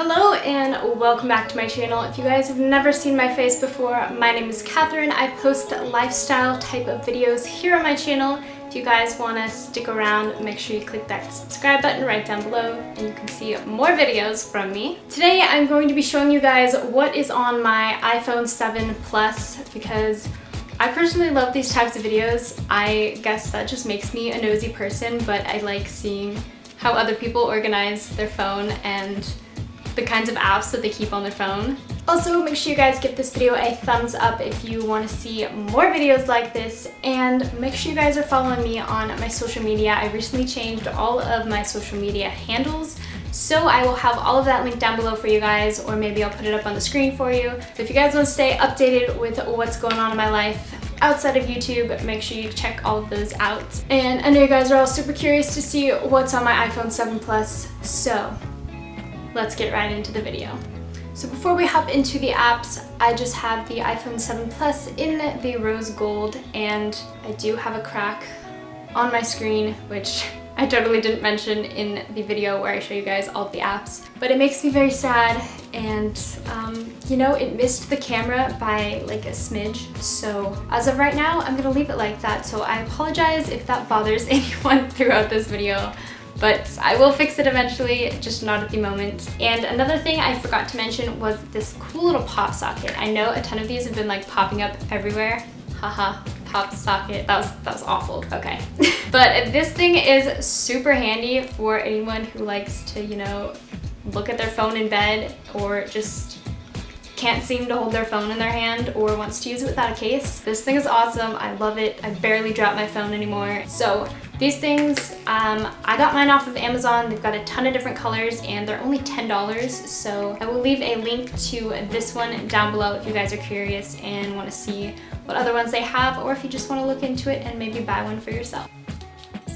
Hello and welcome back to my channel. If you guys have never seen my face before, my name is Catherine. I post lifestyle type of videos here on my channel. If you guys want to stick around, make sure you click that subscribe button right down below and you can see more videos from me. Today I'm going to be showing you guys what is on my iPhone 7 Plus because I personally love these types of videos. I guess that just makes me a nosy person, but I like seeing how other people organize their phone and the kinds of apps that they keep on their phone. Also, make sure you guys give this video a thumbs up if you want to see more videos like this, and make sure you guys are following me on my social media. I recently changed all of my social media handles, so I will have all of that linked down below for you guys, or maybe I'll put it up on the screen for you. So if you guys want to stay updated with what's going on in my life outside of YouTube, make sure you check all of those out. And I know you guys are all super curious to see what's on my iPhone 7 Plus, so let's get right into the video. So before we hop into the apps, I just have the iPhone 7 Plus in the rose gold, and I do have a crack on my screen, which I totally didn't mention in the video where I show you guys all of the apps. But it makes me very sad, and you know, it missed the camera by like a smidge. So as of right now, I'm gonna leave it like that. So I apologize if that bothers anyone throughout this video, but I will fix it eventually, just not at the moment. And another thing I forgot to mention was this cool little pop socket. I know a ton of these have been like popping up everywhere. Haha, pop socket, that was awful, okay. But this thing is super handy for anyone who likes to, you know, look at their phone in bed, or just can't seem to hold their phone in their hand, or wants to use it without a case. This thing is awesome, I love it. I barely drop my phone anymore. So these things, I got mine off of Amazon. They've got a ton of different colors and they're only $10. So I will leave a link to this one down below if you guys are curious and want to see what other ones they have, or if you just want to look into it and maybe buy one for yourself.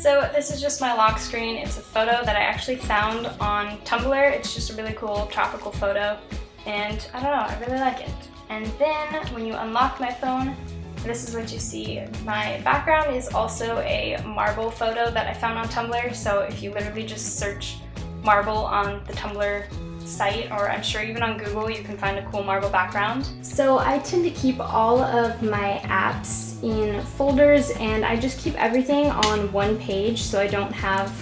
So this is just my lock screen. It's a photo that I actually found on Tumblr. It's just a really cool tropical photo, and I don't know, I really like it. And then when you unlock my phone, this is what you see. My background is also a marble photo that I found on Tumblr, so if you literally just search marble on the Tumblr site, or I'm sure even on Google, you can find a cool marble background. So I tend to keep all of my apps in folders, and I just keep everything on one page, so I don't have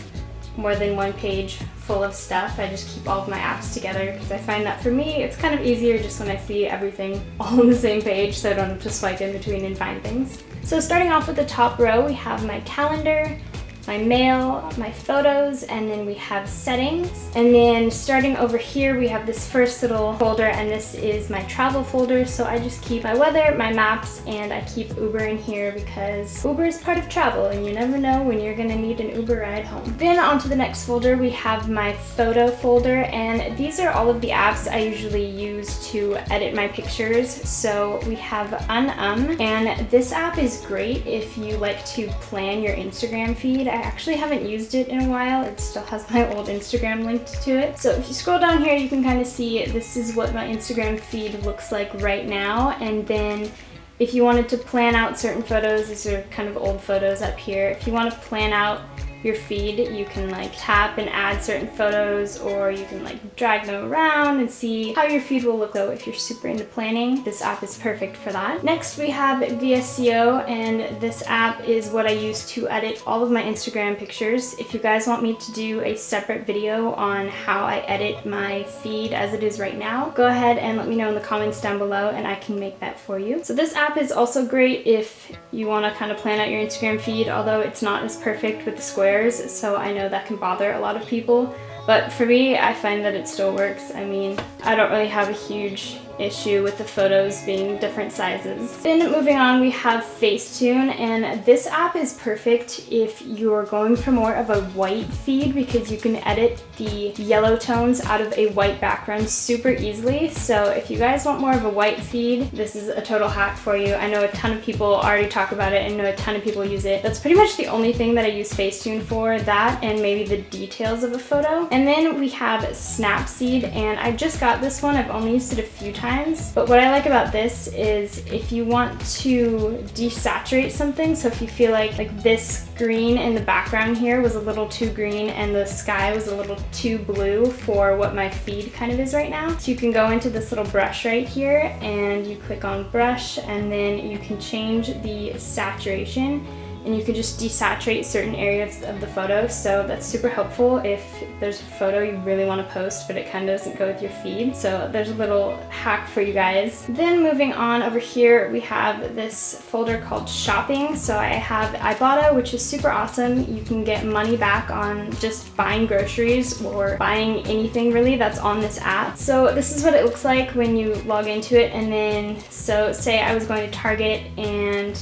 more than one page full of stuff. I just keep all of my apps together because I find that for me it's kind of easier just when I see everything all on the same page, so I don't have to swipe in between and find things. So starting off with the top row, we have my calendar, my mail, my photos, and then we have settings. And then starting over here, we have this first little folder, and this is my travel folder. So I just keep my weather, my maps, and I keep Uber in here because Uber is part of travel and you never know when you're gonna need an Uber ride home. Then onto the next folder, we have my photo folder, and these are all of the apps I usually use to edit my pictures. So we have and this app is great if you like to plan your Instagram feed. I actually haven't used it in a while. It still has my old Instagram linked to it. So if you scroll down here, you can kind of see this is what my Instagram feed looks like right now. And then if you wanted to plan out certain photos, these are kind of old photos up here. If you want to plan out your feed, you can like tap and add certain photos, or you can like drag them around and see how your feed will look. So if you're super into planning, this app is perfect for that. Next we have VSCO, and this app is what I use to edit all of my Instagram pictures. If you guys want me to do a separate video on how I edit my feed as it is right now, go ahead and let me know in the comments down below and I can make that for you. So this app is also great if you want to kind of plan out your Instagram feed, although it's not as perfect with the squares. So I know that can bother a lot of people, but for me, I find that it still works. I mean, I don't really have a huge issue with the photos being different sizes. Then moving on, we have Facetune, and this app is perfect if you're going for more of a white feed because you can edit the yellow tones out of a white background super easily. So if you guys want more of a white feed, this is a total hack for you. I know a ton of people already talk about it and know a ton of people use it. That's pretty much the only thing that I use Facetune for, that and maybe the details of a photo. And then we have Snapseed, and I just got this one. I've only used it a few times, but what I like about this is if you want to desaturate something, so if you feel like this green in the background here was a little too green and the sky was a little too blue for what my feed kind of is right now. So you can go into this little brush right here and you click on brush, and then you can change the saturation, and you can just desaturate certain areas of the photo. So that's super helpful if there's a photo you really want to post but it kind of doesn't go with your feed. So there's a little hack for you guys. Then moving on over here, we have this folder called shopping. So I have Ibotta, which is super awesome. You can get money back on just buying groceries or buying anything really that's on this app. So this is what it looks like when you log into it. And then, so say I was going to Target and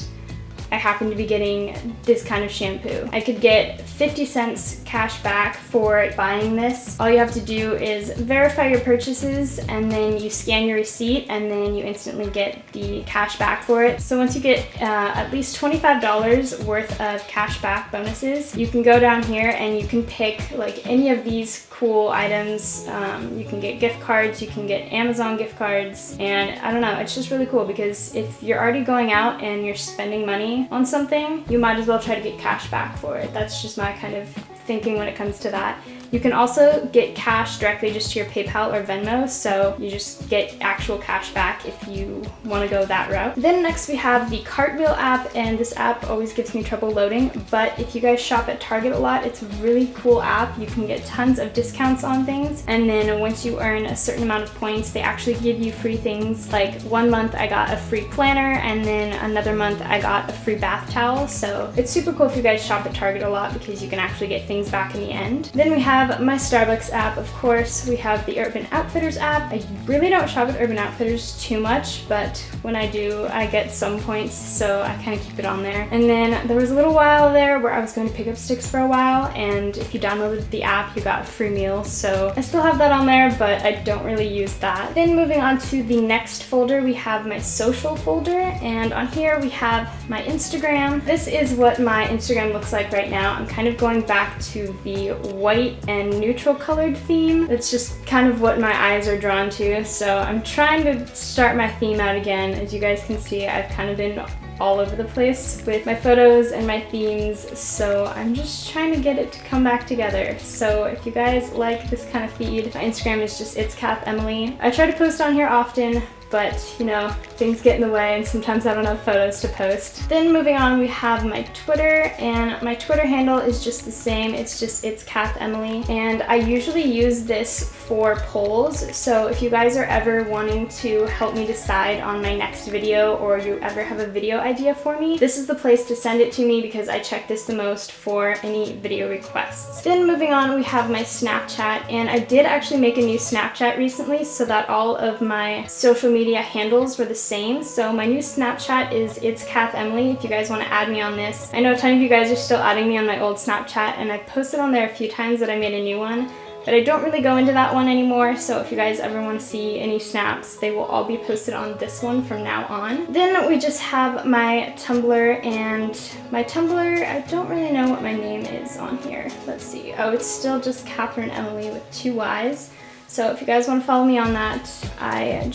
I happen to be getting this kind of shampoo. I could get 50 cents cash back for buying this. All you have to do is verify your purchases, and then you scan your receipt, and then you instantly get the cash back for it. So once you get at least $25 worth of cash back bonuses, you can go down here and you can pick like any of these cool items. You can get gift cards, you can get Amazon gift cards, and I don't know, it's just really cool because if you're already going out and you're spending money on something, you might as well try to get cash back for it. That's just my kind of thinking when it comes to that. You can also get cash directly just to your PayPal or Venmo, so you just get actual cash back if you want to go that route. Then next we have the Cartwheel app, and this app always gives me trouble loading, but if you guys shop at Target a lot, it's a really cool app. You can get tons of discounts on things, and then once you earn a certain amount of points, they actually give you free things. Like 1 month I got a free planner, and then another month I got a free bath towel. So it's super cool if you guys shop at Target a lot because you can actually get things back in the end. Then we have my Starbucks app, of course. We have the Urban Outfitters app. I really don't shop at Urban Outfitters too much, but when I do, I get some points, so I kind of keep it on there. And then there was a little while there where I was going to pick up sticks for a while, and if you downloaded the app, you got a free meal, so I still have that on there, but I don't really use that. Then moving on to the next folder, we have my social folder, and on here we have my Instagram. This is what my Instagram looks like right now. I'm kind of going back to the white and neutral colored theme. It's just kind of what my eyes are drawn to, so I'm trying to start my theme out again. As you guys can see, I've kind of been all over the place with my photos and my themes, so I'm just trying to get it to come back together. So if you guys like this kind of feed, my Instagram is just It's Kath Emily. I try to post on here often, but you know, things get in the way and sometimes I don't have photos to post. Then moving on, we have my Twitter, and my Twitter handle is just the same. It's just It's Kath Emily, and I usually use this for polls. So if you guys are ever wanting to help me decide on my next video, or you ever have a video idea for me, this is the place to send it to me because I check this the most for any video requests. Then moving on, we have my Snapchat, and I did actually make a new Snapchat recently so that all of my social media handles were the same. So my new Snapchat is It's Kath Emily if you guys want to add me on this. I know a ton of you guys are still adding me on my old Snapchat, and I've posted on there a few times that I made a new one, but I don't really go into that one anymore, so if you guys ever want to see any snaps, they will all be posted on this one from now on. Then we just have my Tumblr, and my Tumblr, I don't really know what my name is on here. Let's see. Oh, it's still just Catherine Emily with 2 Y's. So if you guys want to follow me on that, I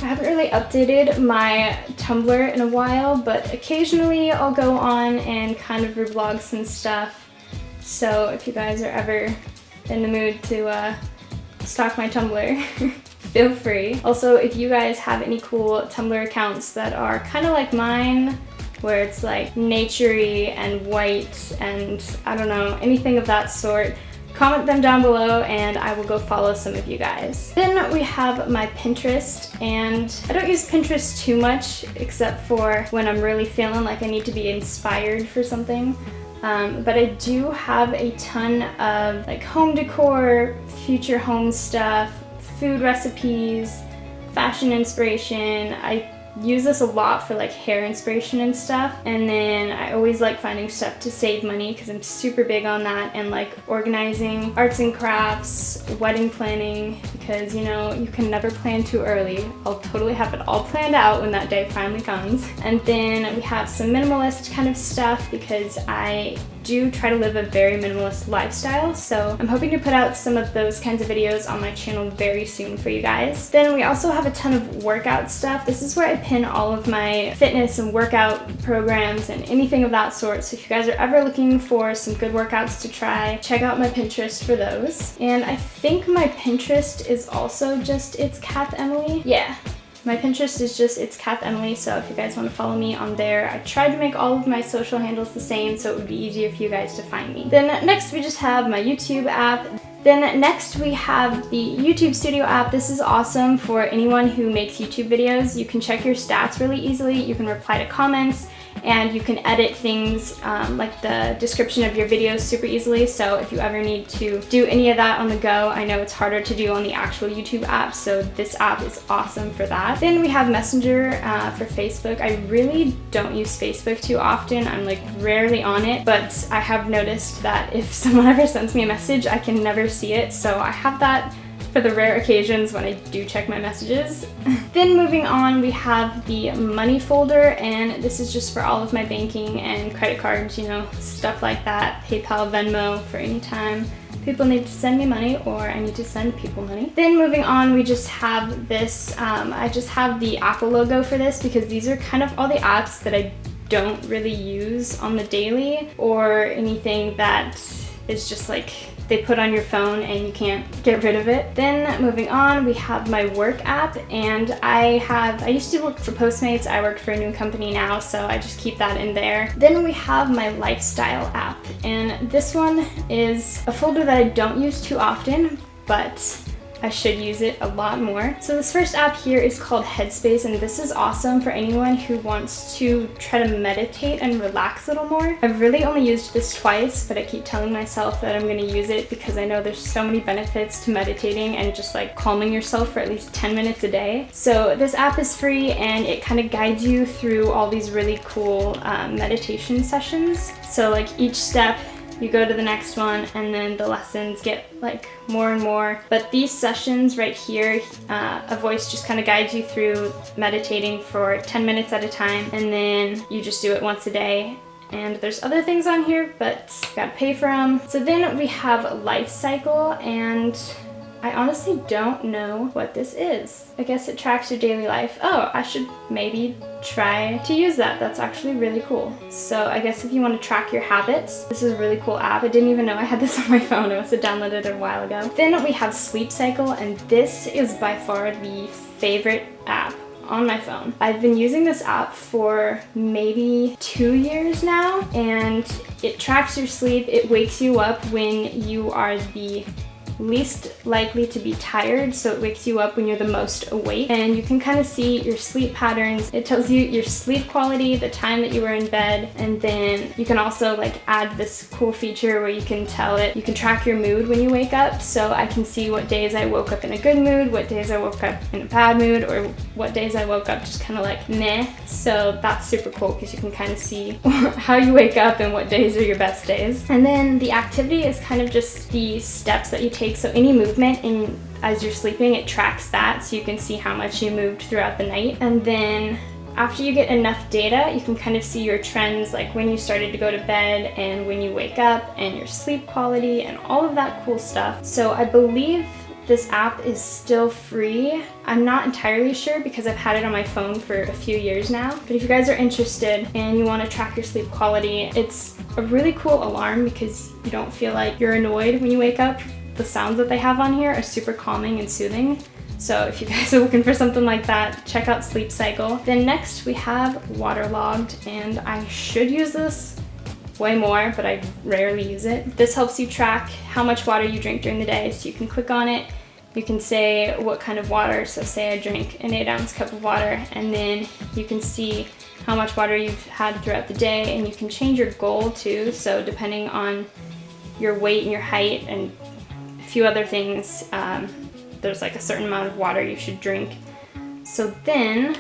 haven't really updated my Tumblr in a while, but occasionally I'll go on and kind of reblog some stuff. So if you guys are ever in the mood to stalk my Tumblr, feel free. Also, if you guys have any cool Tumblr accounts that are kind of like mine, where it's like nature-y and white and I don't know, anything of that sort, comment them down below and I will go follow some of you guys. Then we have my Pinterest, and I don't use Pinterest too much except for when I'm really feeling like I need to be inspired for something. But I do have a ton of like home decor, future home stuff, food recipes, fashion inspiration. I use this a lot for like hair inspiration and stuff, and then I always like finding stuff to save money because I'm super big on that, and like organizing arts and crafts, wedding planning, because you know, you can never plan too early. I'll totally have it all planned out when that day finally comes. And then we have some minimalist kind of stuff because I do try to live a very minimalist lifestyle, so I'm hoping to put out some of those kinds of videos on my channel very soon for you guys. Then we also have a ton of workout stuff. This is where I pin all of my fitness and workout programs and anything of that sort, so if you guys are ever looking for some good workouts to try, check out my Pinterest for those. And I think my Pinterest is also just It's Kath Emily. Yeah. My Pinterest is just It's Kath Emily, so if you guys want to follow me on there, I tried to make all of my social handles the same so it would be easier for you guys to find me. Then next we just have my YouTube app. Then next we have the YouTube Studio app. This is awesome for anyone who makes YouTube videos. You can check your stats really easily, you can reply to comments, and you can edit things like the description of your videos super easily. So if you ever need to do any of that on the go, I know it's harder to do on the actual YouTube app, so this app is awesome for that. Then we have Messenger for Facebook. I really don't use Facebook too often. I'm like rarely on it, but I have noticed that if someone ever sends me a message, I can never see it, so I have that for the rare occasions when I do check my messages. Then moving on, we have the money folder, and this is just for all of my banking and credit cards, you know, stuff like that. PayPal, Venmo, for any time people need to send me money or I need to send people money. Then moving on, we just have this, I just have the Apple logo for this because these are kind of all the apps that I don't really use on the daily, or anything that is just like they put on your phone and you can't get rid of it. Then moving on, we have my work app, and I used to work for Postmates. I work for a new company now, so I just keep that in there. Then we have my lifestyle app, and this one is a folder that I don't use too often, but I should use it a lot more. So this first app here is called Headspace, and this is awesome for anyone who wants to try to meditate and relax a little more. I've really only used this twice, but I keep telling myself that I'm going to use it because I know there's so many benefits to meditating and just like calming yourself for at least 10 minutes a day. So this app is free, and it kind of guides you through all these really cool meditation sessions. So like each step, you go to the next one, and then the lessons get like more and more. But these sessions right here, a voice just kind of guides you through meditating for 10 minutes at a time, and then you just do it once a day. And there's other things on here, but you gotta pay for them. So then we have Life Cycle, and I honestly don't know what this is. I guess it tracks your daily life. Oh, I should maybe try to use that. That's actually really cool. So I guess if you want to track your habits, this is a really cool app. I didn't even know I had this on my phone. I must have downloaded it a while ago. Then we have Sleep Cycle, and this is by far the favorite app on my phone. I've been using this app for maybe 2 years now, and it tracks your sleep. It wakes you up when you are the least likely to be tired, so it wakes you up when you're the most awake, and you can kind of see your sleep patterns. It tells you your sleep quality, the time that you were in bed, and then you can also like add this cool feature where you can track your mood when you wake up. So I can see what days I woke up in a good mood, what days I woke up in a bad mood, or what days I woke up just kind of like meh. So that's super cool because you can kind of see how you wake up and what days are your best days. And then the activity is kind of just the steps that you take. So any movement as you're sleeping, it tracks that, so you can see how much you moved throughout the night. And then after you get enough data, you can kind of see your trends, like when you started to go to bed and when you wake up, and your sleep quality and all of that cool stuff. So I believe this app is still free. I'm not entirely sure because I've had it on my phone for a few years now. But if you guys are interested and you want to track your sleep quality, it's a really cool alarm because you don't feel like you're annoyed when you wake up. The sounds that they have on here are super calming and soothing. So if you guys are looking for something like that, check out Sleep Cycle. Then next we have Waterlogged, and I should use this way more, but I rarely use it. This helps you track how much water you drink during the day, so you can click on it. You can say what kind of water, so say I drink an 8-ounce cup of water, and then you can see how much water you've had throughout the day, and you can change your goal too. So depending on your weight and your height and a few other things, there's like a certain amount of water you should drink. So then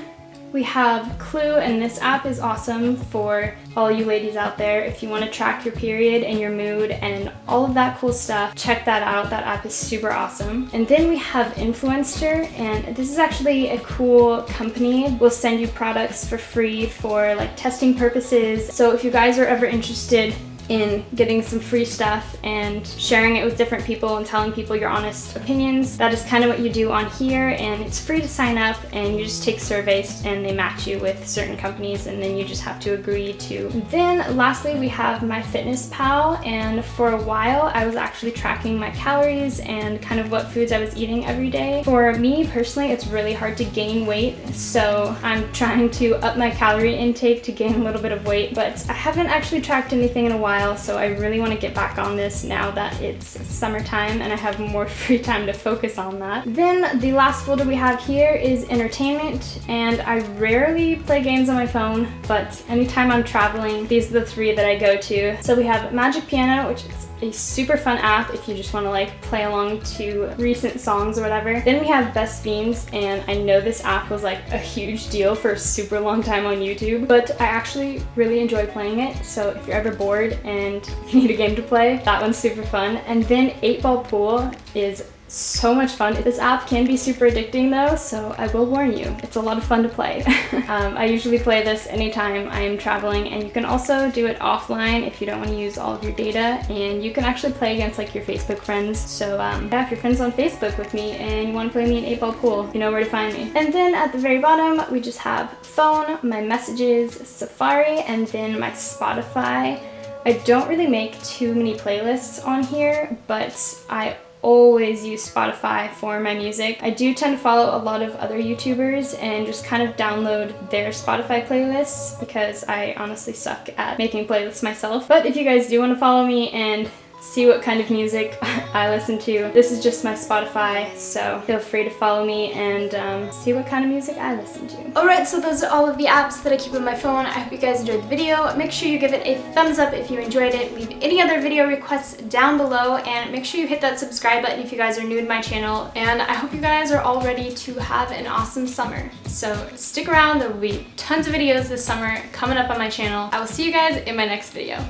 we have Clue, and this app is awesome for all you ladies out there. If you want to track your period and your mood and all of that cool stuff, check that out. That app is super awesome. And then we have Influencer, and this is actually a cool company. We'll send you products for free for like testing purposes. So if you guys are ever interested in getting some free stuff and sharing it with different people and telling people your honest opinions. That is kind of what you do on here, and it's free to sign up, and you just take surveys and they match you with certain companies, and then you just have to agree to. Then lastly, we have MyFitnessPal, and for a while I was actually tracking my calories and kind of what foods I was eating every day. For me personally, it's really hard to gain weight, so I'm trying to up my calorie intake to gain a little bit of weight, but I haven't actually tracked anything in a while, so I really want to get back on this now that it's summertime and I have more free time to focus on that. Then the last folder we have here is entertainment, and I rarely play games on my phone, but anytime I'm traveling, these are the three that I go to. So we have Magic Piano, which is a super fun app if you just want to like play along to recent songs or whatever. Then we have Best Fiends, and I know this app was like a huge deal for a super long time on YouTube, but I actually really enjoy playing it. So if you're ever bored and you need a game to play, that one's super fun. And then 8 Ball Pool is so much fun. This app can be super addicting though, so I will warn you, it's a lot of fun to play. I usually play this anytime I am traveling, and you can also do it offline if you don't want to use all of your data, and you can actually play against like your Facebook friends. So yeah, if you're friends on Facebook with me and you want to play me in 8 Ball Pool, you know where to find me. And then at the very bottom, we just have phone, my messages, Safari, and then my Spotify. I don't really make too many playlists on here, but I always use Spotify for my music. I do tend to follow a lot of other YouTubers and just kind of download their Spotify playlists because I honestly suck at making playlists myself. But if you guys do want to follow me and see what kind of music I listen to, this is just my Spotify, so feel free to follow me and see what kind of music I listen to. Alright, so those are all of the apps that I keep on my phone. I hope you guys enjoyed the video. Make sure you give it a thumbs up if you enjoyed it. Leave any other video requests down below, and make sure you hit that subscribe button if you guys are new to my channel. And I hope you guys are all ready to have an awesome summer. So stick around, there will be tons of videos this summer coming up on my channel. I will see you guys in my next video.